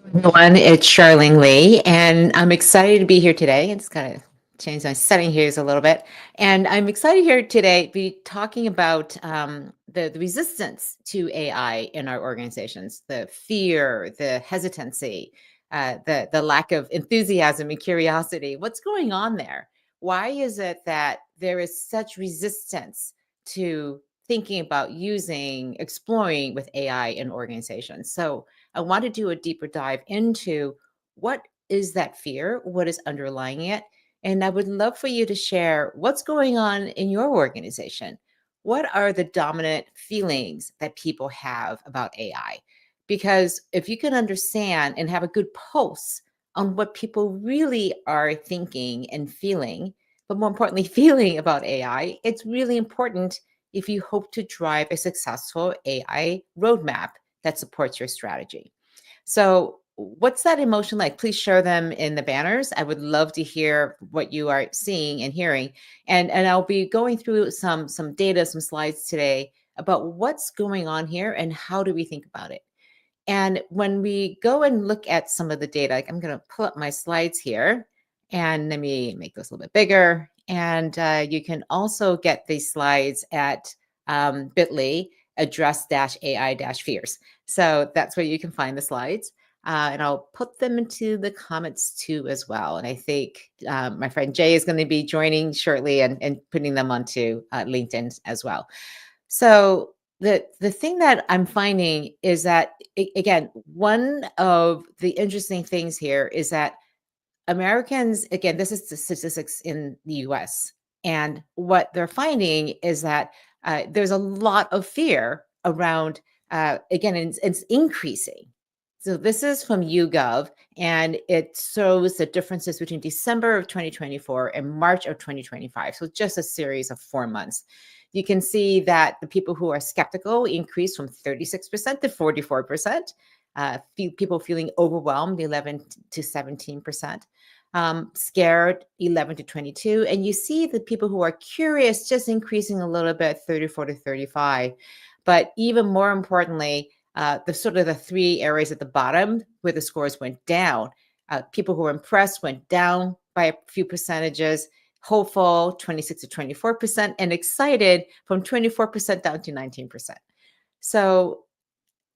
Everyone, it's Charlene Lee, and I'm excited to be here today. It's kind of change my setting here a little bit, and I'm excited here today to be talking about the resistance to AI in our organizations, the fear, the hesitancy, the lack of enthusiasm and curiosity. What's going on there? Why is it that there is such resistance to thinking about using, exploring with AI in organizations? So I want to do a deeper dive into what is that fear, what is underlying it. And I would love for you to share what's going on in your organization. What are the dominant feelings that people have about AI? Because if you can understand and have a good pulse on what people really are thinking and feeling, but more importantly, feeling about AI, it's really important if you hope to drive a successful AI roadmap that supports your strategy. So, what's that emotion like? Please share them in the banners. I would love to hear what you are seeing and hearing. And I'll be going through some data, some slides today about what's going on here and how do we think about it. And when we go and look at some of the data, like I'm going to pull up my slides here and let me make this a little bit bigger. And you can also get these slides at bit.ly address AI fears. So that's where you can find the slides. And I'll put them into the comments too as well. And I think my friend Jay is going to be joining shortly and putting them onto LinkedIn as well. So the thing that I'm finding is that again, one of the interesting things here is that Americans, again, this is the statistics in the US, and what they're finding is that there's a lot of fear around, again, it's increasing. So this is from YouGov, and it shows the differences between December of 2024 and March of 2025. So just a series of 4 months. You can see that the people who are skeptical increased from 36% to 44%. People feeling overwhelmed, 11 to 17%. Scared, 11 to 22. And you see the people who are curious just increasing a little bit, 34 to 35. But even more importantly, the sort of the three areas at the bottom where the scores went down. People who were impressed went down by a few percentages, hopeful 26 to 24%, and excited from 24% down to 19%. So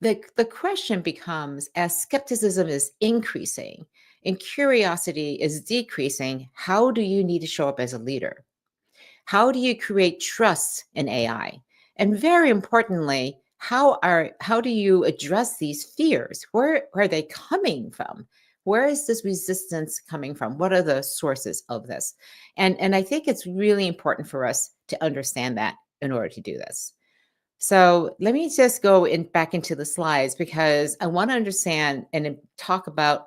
the question becomes, as skepticism is increasing and curiosity is decreasing, how do you need to show up as a leader? How do you create trust in AI? And very importantly, how do you address these fears? Where are they coming from? Where is this resistance coming from? What are the sources of this? And I think it's really important for us to understand that in order to do this. So let me just go back into the slides because I want to understand and talk about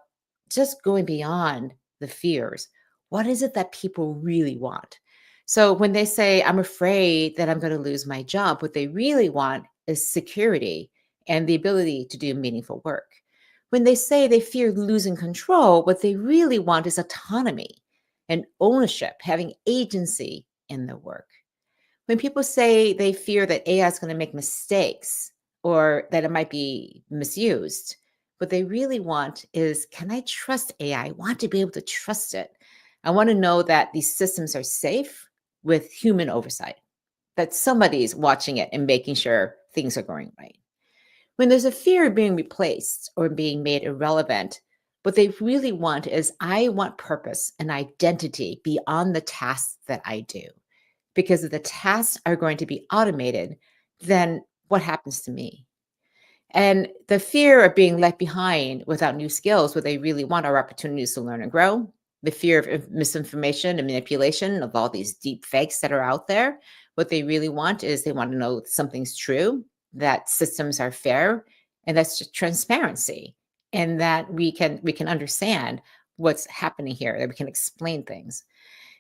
just going beyond the fears. What is it that people really want? So when they say, I'm afraid that I'm going to lose my job, what they really want is security and the ability to do meaningful work. When they say they fear losing control, what they really want is autonomy and ownership, having agency in their work. When people say they fear that AI is going to make mistakes or that it might be misused, what they really want is, can I trust AI? I want to be able to trust it. I want to know that these systems are safe with human oversight, that somebody's watching it and making sure things are going right. When there's a fear of being replaced or being made irrelevant, what they really want is, I want purpose and identity beyond the tasks that I do. Because if the tasks are going to be automated, then what happens to me? And the fear of being left behind without new skills, what they really want are opportunities to learn and grow. The fear of misinformation and manipulation of all these deep fakes that are out there. What they really want is, they want to know something's true, that systems are fair, and that's just transparency, and that we can understand what's happening here, that we can explain things.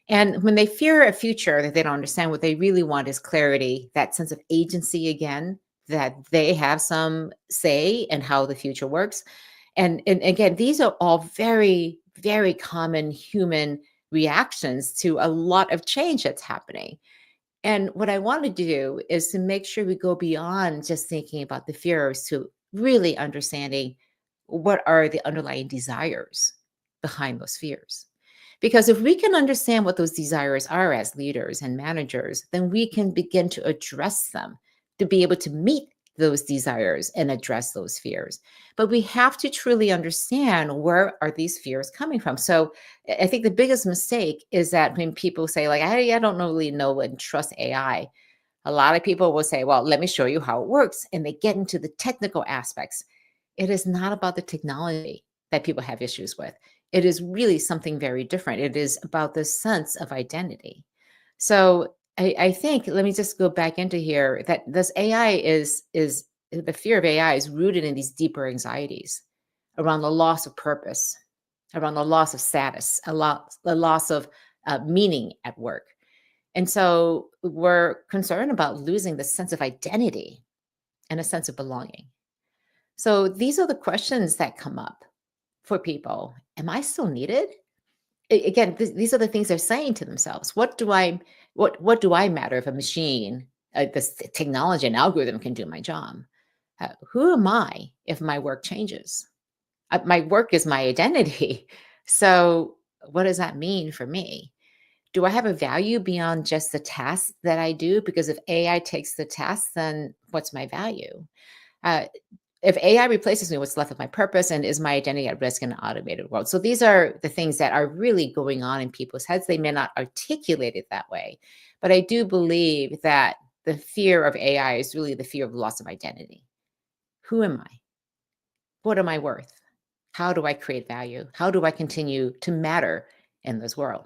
And when they fear a future that they don't understand, what they really want is clarity, that sense of agency again, that they have some say in how the future works. And again, these are all very, very common human reactions to a lot of change that's happening. And what I want to do is to make sure we go beyond just thinking about the fears to really understanding what are the underlying desires behind those fears. Because if we can understand what those desires are as leaders and managers, then we can begin to address them to be able to meet those desires and address those fears. But we have to truly understand, where are these fears coming from? So I think the biggest mistake is that when people say, like, I don't really know and trust AI, a lot of people will say, well, let me show you how it works. And they get into the technical aspects. It is not about the technology that people have issues with. It is really something very different. It is about the sense of identity. So I think, let me just go back into here, that this AI is the fear of AI is rooted in these deeper anxieties around the loss of purpose, around the loss of status, the loss of meaning at work. And so we're concerned about losing the sense of identity and a sense of belonging. So these are the questions that come up for people. Am I still needed? Again, these are the things they're saying to themselves. What do I matter if a machine, this technology and algorithm can do my job? Who am I if my work changes? My work is my identity. So what does that mean for me? Do I have a value beyond just the tasks that I do? Because if AI takes the tasks, then what's my value? Uh, if AI replaces me, what's left of my purpose, and is my identity at risk in an automated world? So these are the things that are really going on in people's heads. They may not articulate it that way, but I do believe that the fear of AI is really the fear of loss of identity. Who am I? What am I worth? How do I create value? How do I continue to matter in this world?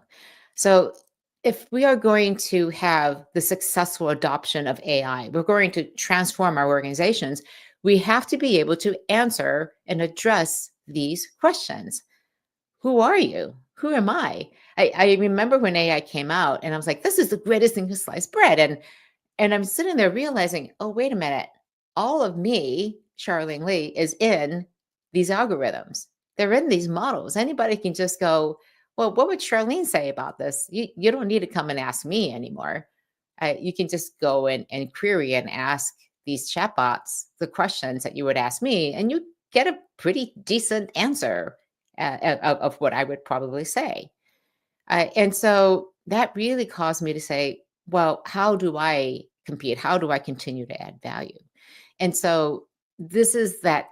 So, if we are going to have the successful adoption of AI, we're going to transform our organizations, we have to be able to answer and address these questions. Who are you? Who am I? I remember when AI came out and I was like, this is the greatest thing to slice bread. And I'm sitting there realizing, oh, wait a minute. All of me, Charlene Lee, is in these algorithms. They're in these models. Anybody can just go, well, what would Charlene say about this? You don't need to come and ask me anymore. You can just go and query and ask these chatbots the questions that you would ask me, and you get a pretty decent answer of what I would probably say. And so that really caused me to say, well, how do I compete? How do I continue to add value? And so this is that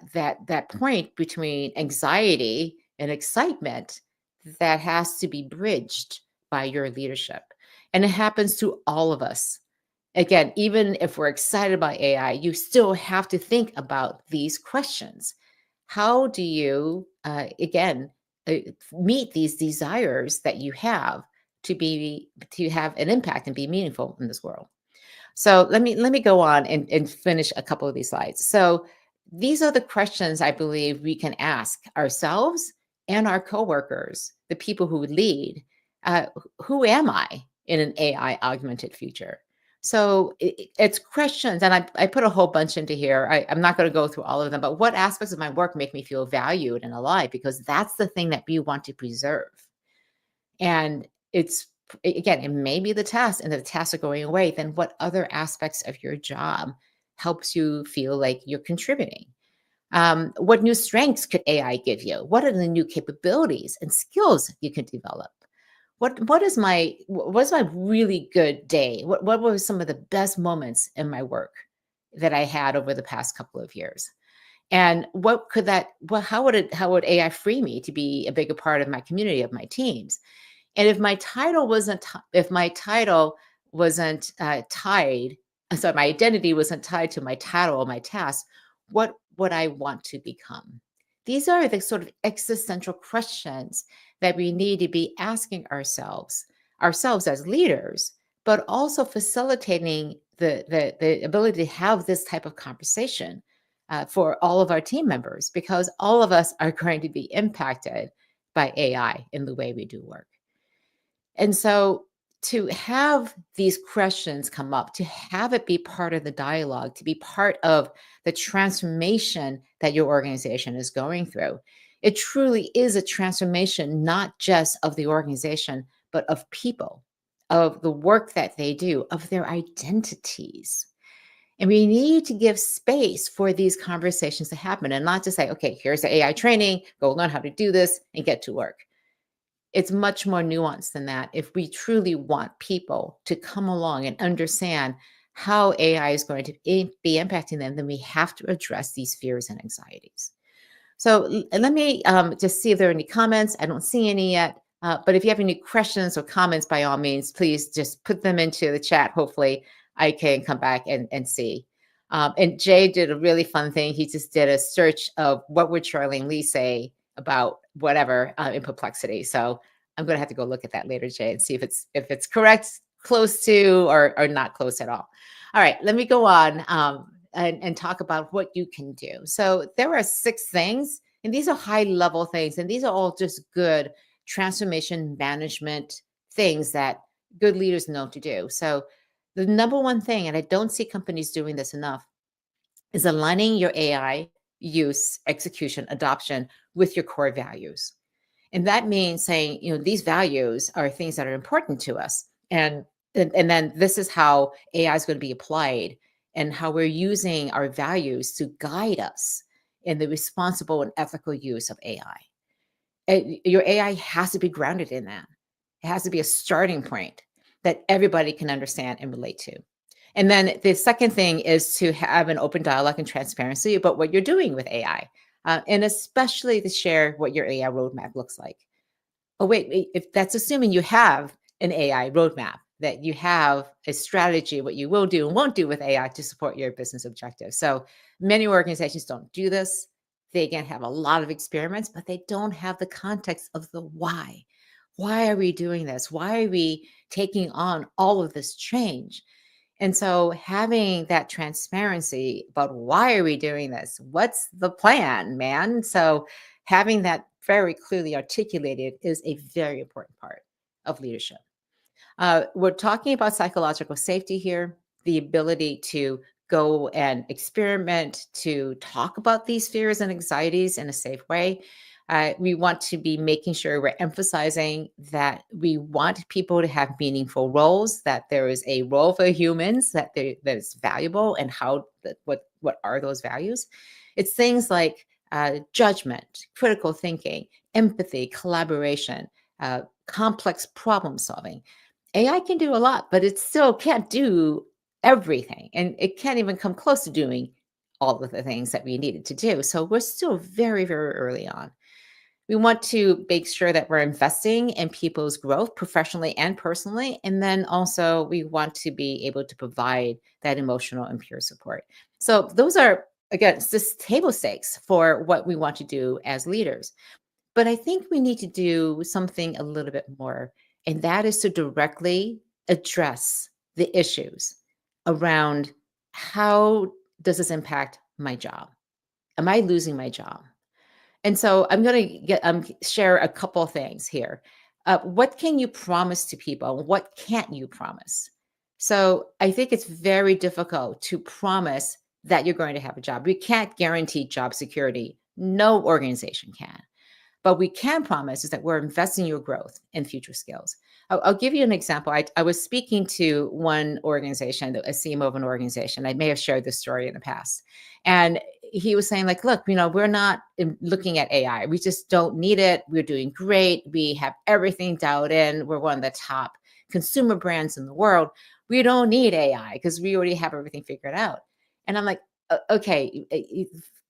point between anxiety and excitement that has to be bridged by your leadership. And it happens to all of us. Again, even if we're excited about AI, you still have to think about these questions. How do you, again, uh, meet these desires that you have to have an impact and be meaningful in this world? So let me go on and finish a couple of these slides. So these are the questions I believe we can ask ourselves and our coworkers, the people who lead. Who am I in an AI augmented future? So it's questions, and I put a whole bunch into here. I'm not going to go through all of them, but what aspects of my work make me feel valued and alive? Because that's the thing that we want to preserve. And again, it may be the task, and the tasks are going away. Then what other aspects of your job helps you feel like you're contributing? What new strengths could AI give you? What are the new capabilities and skills you can develop? What's my really good day? What were some of the best moments in my work that I had over the past couple of years? And what could that well, how would AI free me to be a bigger part of my community, of my teams? And if my title wasn't tied, so my identity wasn't tied to my title or my task, what would I want to become? These are the sort of existential questions that we need to be asking ourselves as leaders, but also facilitating the ability to have this type of conversation for all of our team members, because all of us are going to be impacted by AI in the way we do work. And so to have these questions come up, to have it be part of the dialogue, to be part of the transformation that your organization is going through, it truly is a transformation, not just of the organization, but of people, of the work that they do, of their identities. And we need to give space for these conversations to happen and not just say, okay, here's the AI training, go learn how to do this and get to work. It's much more nuanced than that. If we truly want people to come along and understand how AI is going to be impacting them, then we have to address these fears and anxieties. So let me just see if there are any comments. I don't see any yet. But if you have any questions or comments, by all means, please just put them into the chat. Hopefully, I can come back and see. And Jay did a really fun thing. He just did a search of what would Charlene Lee say about whatever in Perplexity. So I'm going to have to go look at that later, Jay, and see if it's correct, close to, or not close at all. All right, let me go on. And talk about what you can do. So there are 6 things, and these are high level things, and these are all just good transformation management things that good leaders know to do. So the number one thing, and I don't see companies doing this enough, is aligning your AI use, execution, adoption with your core values. And that means saying, these values are things that are important to us. And then this is how AI is going to be applied and how we're using our values to guide us in the responsible and ethical use of AI. Your AI has to be grounded in that. It has to be a starting point that everybody can understand and relate to. And then the second thing is to have an open dialogue and transparency about what you're doing with AI, and especially to share what your AI roadmap looks like. Oh, wait, if that's assuming you have an AI roadmap, that you have a strategy, what you will do and won't do with AI to support your business objectives. So many organizations don't do this. They again have a lot of experiments, but they don't have the context of the why. Why are we doing this? Why are we taking on all of this change? And so having that transparency about why are we doing this? What's the plan, man? So having that very clearly articulated is a very important part of leadership. We're talking about psychological safety here, the ability to go and experiment, to talk about these fears and anxieties in a safe way. We want to be making sure we're emphasizing that we want people to have meaningful roles, that there is a role for humans that is valuable, and what are those values? It's things like judgment, critical thinking, empathy, collaboration, complex problem solving. AI can do a lot, but it still can't do everything. And it can't even come close to doing all of the things that we needed to do. So we're still very, very early on. We want to make sure that we're investing in people's growth professionally and personally. And then also, we want to be able to provide that emotional and peer support. So, those are, again, it's just table stakes for what we want to do as leaders. But I think we need to do something a little bit more, and that is to directly address the issues around how does this impact my job? Am I losing my job? And so I'm going to share a couple things here. What can you promise to people? What can't you promise? So I think it's very difficult to promise that you're going to have a job. We can't guarantee job security. No organization can. But we can promise is that we're investing in your growth and future skills. I'll give you an example. I was speaking to one organization, a CMO of an organization. I may have shared this story in the past. And he was saying, like, look, we're not looking at AI. We just don't need it. We're doing great. We have everything dialed in. We're one of the top consumer brands in the world. We don't need AI because we already have everything figured out. And I'm like, okay,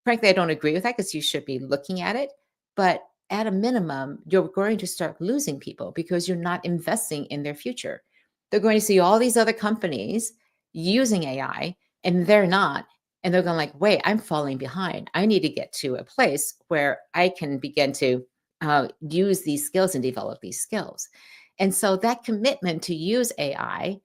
frankly, I don't agree with that because you should be looking at it. But at a minimum, you're going to start losing people because you're not investing in their future. They're going to see all these other companies using AI and they're not. And they're going like, wait, I'm falling behind. I need to get to a place where I can begin to use these skills and develop these skills. And so that commitment to use AI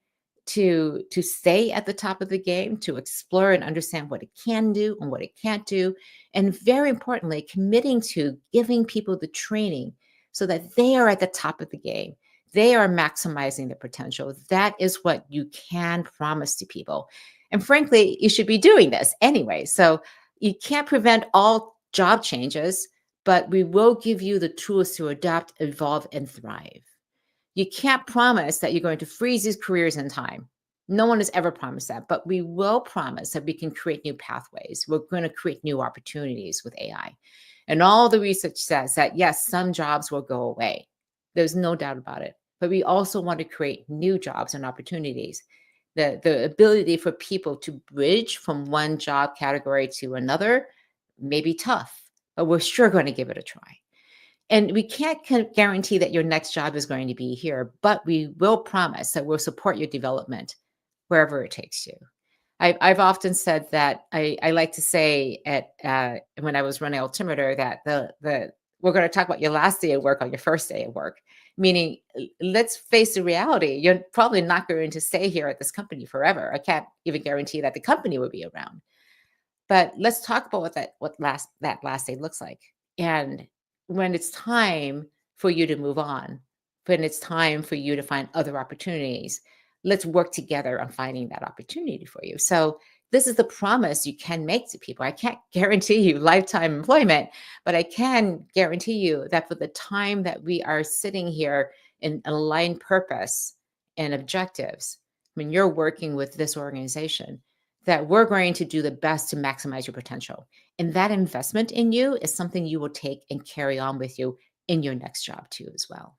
to stay at the top of the game, to explore and understand what it can do and what it can't do, and very importantly, committing to giving people the training so that they are at the top of the game. They are maximizing their potential. That is what you can promise to people. And frankly, you should be doing this anyway. So you can't prevent all job changes, but we will give you the tools to adapt, evolve, and thrive. You can't promise that you're going to freeze these careers in time. No one has ever promised that, but we will promise that we can create new pathways. We're going to create new opportunities with AI. And all the research says that, yes, some jobs will go away. There's no doubt about it. But we also want to create new jobs and opportunities. The ability for people to bridge from one job category to another may be tough, but we're sure going to give it a try. And we can't guarantee that your next job is going to be here, but we will promise that we'll support your development wherever it takes you. I've often said that I like to say at when I was running Altimeter that the we're going to talk about your last day at work on your first day at work, meaning let's face the reality. You're probably not going to stay here at this company forever. I can't even guarantee that the company will be around. But let's talk about that last day looks like. And when it's time for you to move on, when it's time for you to find other opportunities, let's work together on finding that opportunity for you. So this is the promise you can make to people. I can't guarantee you lifetime employment, but I can guarantee you that for the time that we are sitting here in aligned purpose and objectives, when you're working with this organization, that we're going to do the best to maximize your potential. And that investment in you is something you will take and carry on with you in your next job too, as well.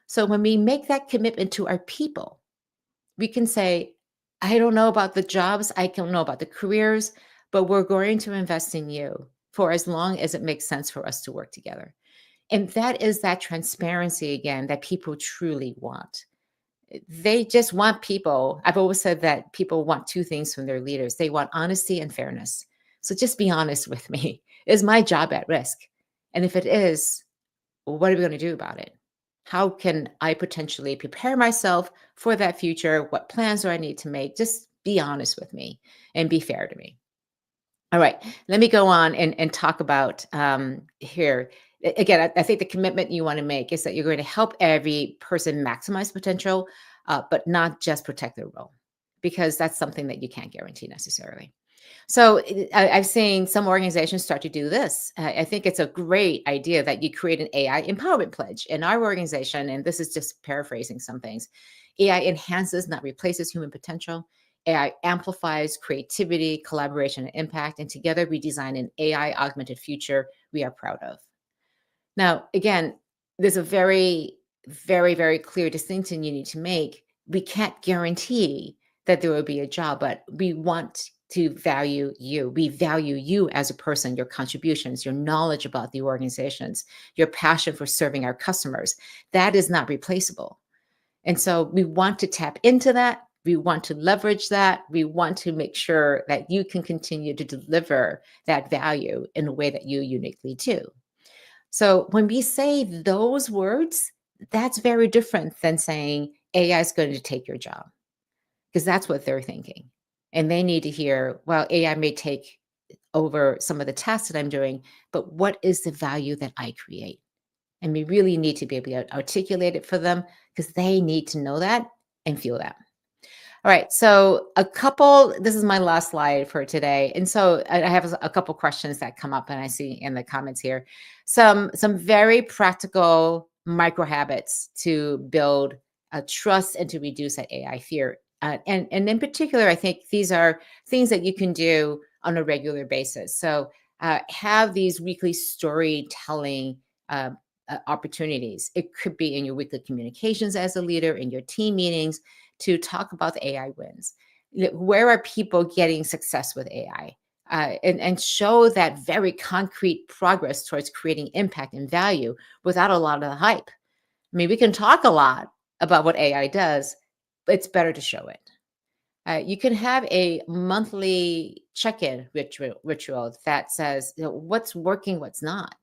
So when we make that commitment to our people, we can say, I don't know about the jobs, I don't know about the careers, but we're going to invest in you for as long as it makes sense for us to work together. And that is that transparency again that people truly want. They just want people. I've always said that people want two things from their leaders. They want honesty and fairness. So just be honest with me. Is my job at risk? And if it is, what are we going to do about it? How can I potentially prepare myself for that future? What plans do I need to make? Just be honest with me and be fair to me. All right, let me go on and talk about here. Again, I think the commitment you want to make is that you're going to help every person maximize potential, but not just protect their role, because that's something that you can't guarantee necessarily. So I've seen some organizations start to do this. I think it's a great idea that you create an AI empowerment pledge in our organization. And this is just paraphrasing some things. AI enhances, not replaces human potential. AI amplifies creativity, collaboration, and impact. And together we design an AI augmented future we are proud of. Now, again, there's a very, very, very clear distinction you need to make. We can't guarantee that there will be a job, but we want to value you. We value you as a person, your contributions, your knowledge about the organizations, your passion for serving our customers. That is not replaceable. And so we want to tap into that. We want to leverage that. We want to make sure that you can continue to deliver that value in a way that you uniquely do. So when we say those words, that's very different than saying AI is going to take your job, because that's what they're thinking. And they need to hear, well, AI may take over some of the tasks that I'm doing, but what is the value that I create? And we really need to be able to articulate it for them because they need to know that and feel that. All right. So this is my last slide for today. And so I have a couple questions that come up and I see in the comments here. Some very practical micro habits to build a trust and to reduce that AI fear. And in particular, I think these are things that you can do on a regular basis. So have these weekly storytelling opportunities. It could be in your weekly communications as a leader, in your team meetings, to talk about the AI wins. Where are people getting success with AI? And show that very concrete progress towards creating impact and value without a lot of the hype. I mean, we can talk a lot about what AI does, but it's better to show it. You can have a monthly check-in ritual that says, what's working, what's not.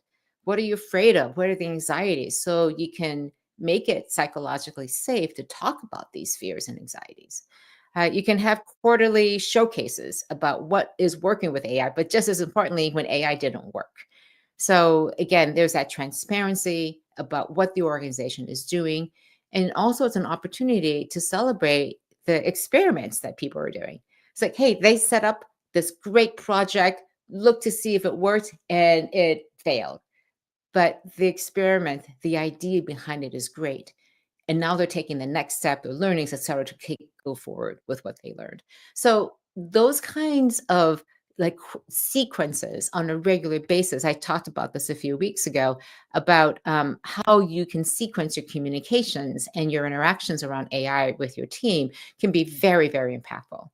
What are you afraid of? What are the anxieties? So you can make it psychologically safe to talk about these fears and anxieties. You can have quarterly showcases about what is working with AI, but just as importantly, when AI didn't work. So again, there's that transparency about what the organization is doing. And also it's an opportunity to celebrate the experiments that people are doing. It's like, hey, they set up this great project, look to see if it worked, and it failed. But the experiment, the idea behind it is great. And now they're taking the next step, their learnings, et cetera, to go forward with what they learned. So those kinds of like sequences on a regular basis. I talked about this a few weeks ago about how you can sequence your communications and your interactions around AI with your team can be very, very impactful.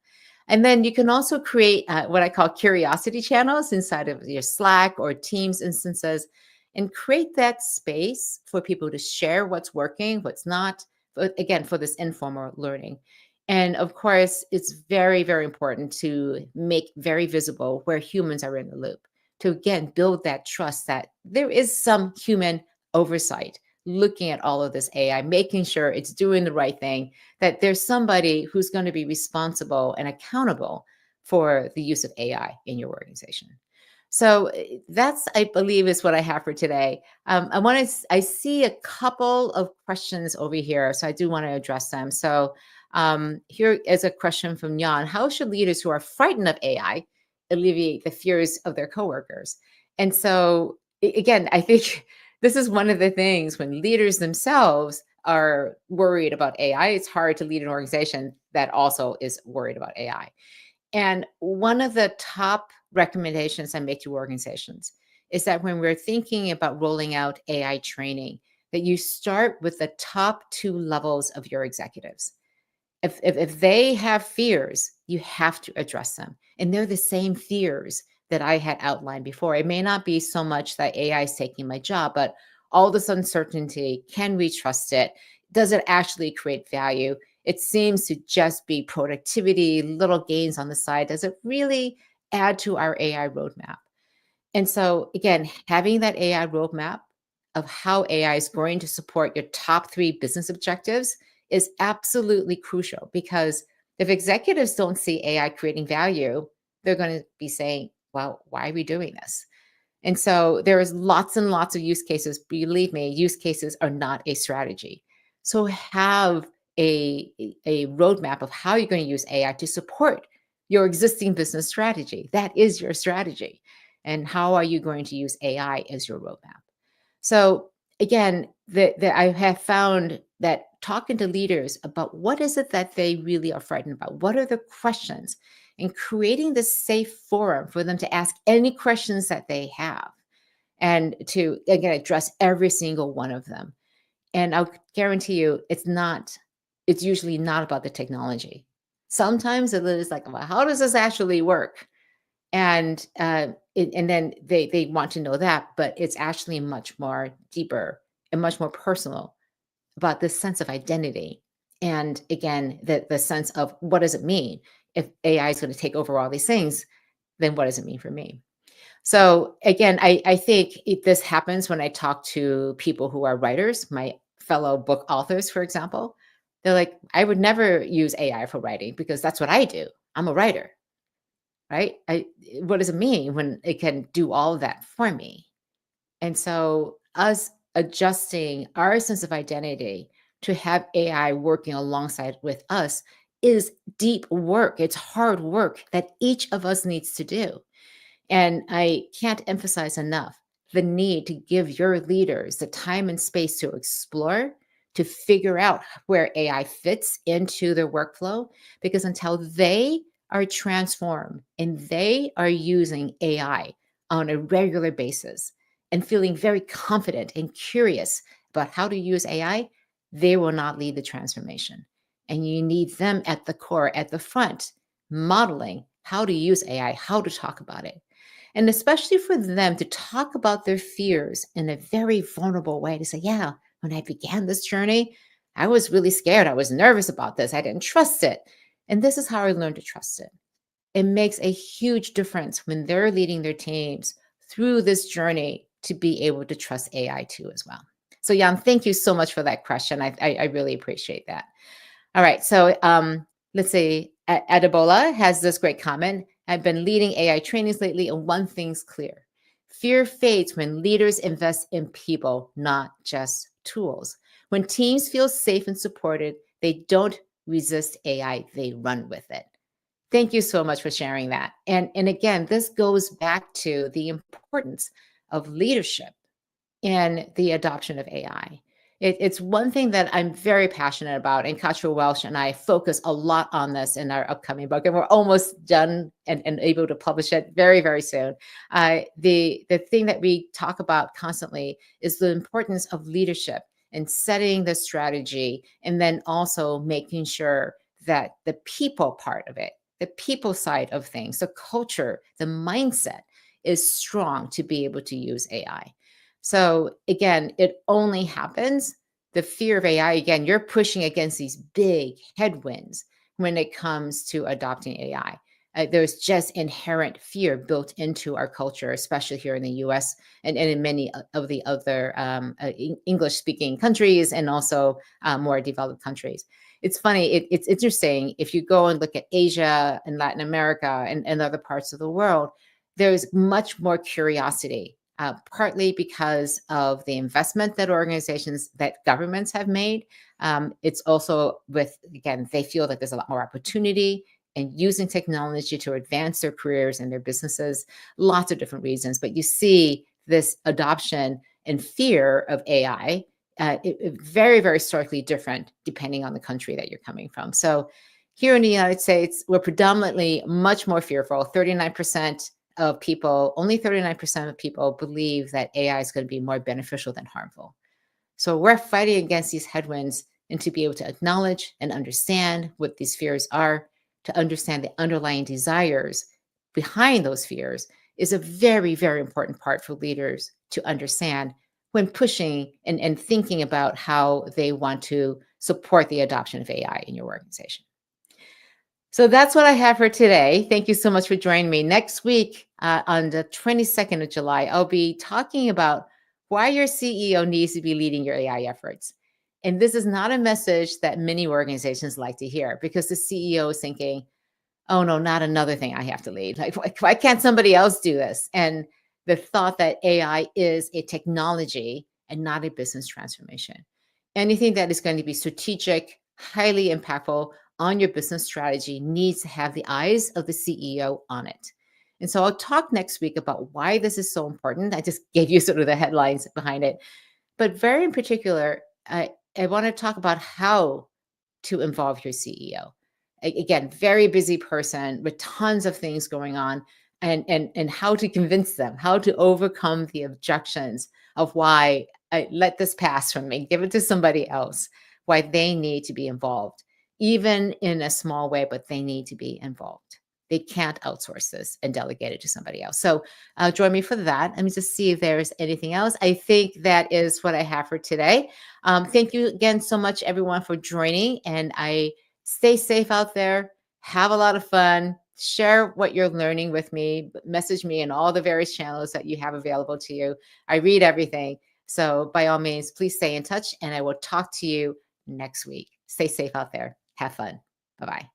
And then you can also create what I call curiosity channels inside of your Slack or Teams instances and create that space for people to share what's working, what's not, but again, for this informal learning. And of course, it's very, very important to make very visible where humans are in the loop to again build that trust that there is some human oversight looking at all of this AI, making sure it's doing the right thing, that there's somebody who's going to be responsible and accountable for the use of AI in your organization. So that's, I believe, is what I have for today. I see a couple of questions over here, so I do want to address them. So here is a question from Jan. How should leaders who are frightened of AI alleviate the fears of their coworkers? And so again, I think this is one of the things when leaders themselves are worried about AI, it's hard to lead an organization that also is worried about AI. And one of the top recommendations I make to organizations is that when we're thinking about rolling out AI training, that you start with the top two levels of your executives. If they have fears, you have to address them. And they're the same fears that I had outlined before. It may not be so much that AI is taking my job, but all this uncertainty, can we trust it? Does it actually create value? It seems to just be productivity, little gains on the side. Does it really add to our AI roadmap? And so, again, having that AI roadmap of how AI is going to support your top three business objectives is absolutely crucial because if executives don't see AI creating value, they're going to be saying, well, why are we doing this? And so there is lots and lots of use cases. Believe me, use cases are not a strategy. So have a roadmap of how you're going to use AI to support your existing business strategy. That is your strategy. And how are you going to use AI as your roadmap? So again, I have found that talking to leaders about what is it that they really are frightened about, what are the questions, and creating this safe forum for them to ask any questions that they have, and to again address every single one of them. And I'll guarantee you, it's usually not about the technology. Sometimes it is like, well, how does this actually work? And then they want to know that, but it's actually much more deeper and much more personal about this sense of identity. And again, the sense of what does it mean if AI is going to take over all these things, then what does it mean for me? So again, I think this happens when I talk to people who are writers, my fellow book authors, for example. They're like, I would never use AI for writing because that's what I do. I'm a writer, right? What does it mean when it can do all of that for me? And so us adjusting our sense of identity to have AI working alongside with us is deep work. It's hard work that each of us needs to do. And I can't emphasize enough the need to give your leaders the time and space to explore, to figure out where AI fits into their workflow, because until they are transformed and they are using AI on a regular basis and feeling very confident and curious about how to use AI, they will not lead the transformation. And you need them at the core, at the front, modeling how to use AI, how to talk about it. And especially for them to talk about their fears in a very vulnerable way to say, yeah, when I began this journey, I was really scared. I was nervous about this. I didn't trust it. And this is how I learned to trust it. It makes a huge difference when they're leading their teams through this journey to be able to trust AI too as well. So Jan, thank you so much for that question. I really appreciate that. All right. So let's see. Adebola has this great comment. I've been leading AI trainings lately, and one thing's clear. Fear fades when leaders invest in people, not just tools. When teams feel safe and supported, they don't resist AI, they run with it. Thank you so much for sharing that. And again, this goes back to the importance of leadership in the adoption of AI. It's one thing that I'm very passionate about, and Cottrell Welsh and I focus a lot on this in our upcoming book, and we're almost done and able to publish it very, very soon. The thing that we talk about constantly is the importance of leadership and setting the strategy, and then also making sure that the people part of it, the people side of things, the culture, the mindset is strong to be able to use AI. So again, it only happens, the fear of AI, again, you're pushing against these big headwinds when it comes to adopting AI. There's just inherent fear built into our culture, especially here in the US and in many of the other English speaking countries and also more developed countries. It's funny, it's interesting. If you go and look at Asia and Latin America and other parts of the world, there's much more curiosity, partly because of the investment that organizations, that governments have made. It's also with, again, they feel that there's a lot more opportunity and using technology to advance their careers and their businesses, lots of different reasons. But you see this adoption and fear of AI, very, very starkly different depending on the country that you're coming from. So here in the United States, we're predominantly much more fearful. 39% of people, only 39% of people believe that AI is going to be more beneficial than harmful. So we're fighting against these headwinds, and to be able to acknowledge and understand what these fears are, to understand the underlying desires behind those fears is a very, very important part for leaders to understand when pushing and thinking about how they want to support the adoption of AI in your organization. So that's what I have for today. Thank you so much for joining me. Next week, on the 22nd of July, I'll be talking about why your CEO needs to be leading your AI efforts. And this is not a message that many organizations like to hear, because the CEO is thinking, oh no, not another thing I have to lead. Like, why can't somebody else do this? And the thought that AI is a technology and not a business transformation. Anything that is going to be strategic, highly impactful on your business strategy needs to have the eyes of the CEO on it. And so I'll talk next week about why this is so important. I just gave you sort of the headlines behind it. But very in particular, I want to talk about how to involve your CEO. Again, very busy person with tons of things going on, and how to convince them, how to overcome the objections of why I let this pass from me, give it to somebody else, why they need to be involved, even in a small way, but they need to be involved. They can't outsource this and delegate it to somebody else. So join me for that. Let me just see if there's anything else. I think that is what I have for today. Thank you again so much, everyone, for joining. And I stay safe out there. Have a lot of fun. Share what you're learning with me. Message me in all the various channels that you have available to you. I read everything. So by all means, please stay in touch, and I will talk to you next week. Stay safe out there. Have fun. Bye-bye.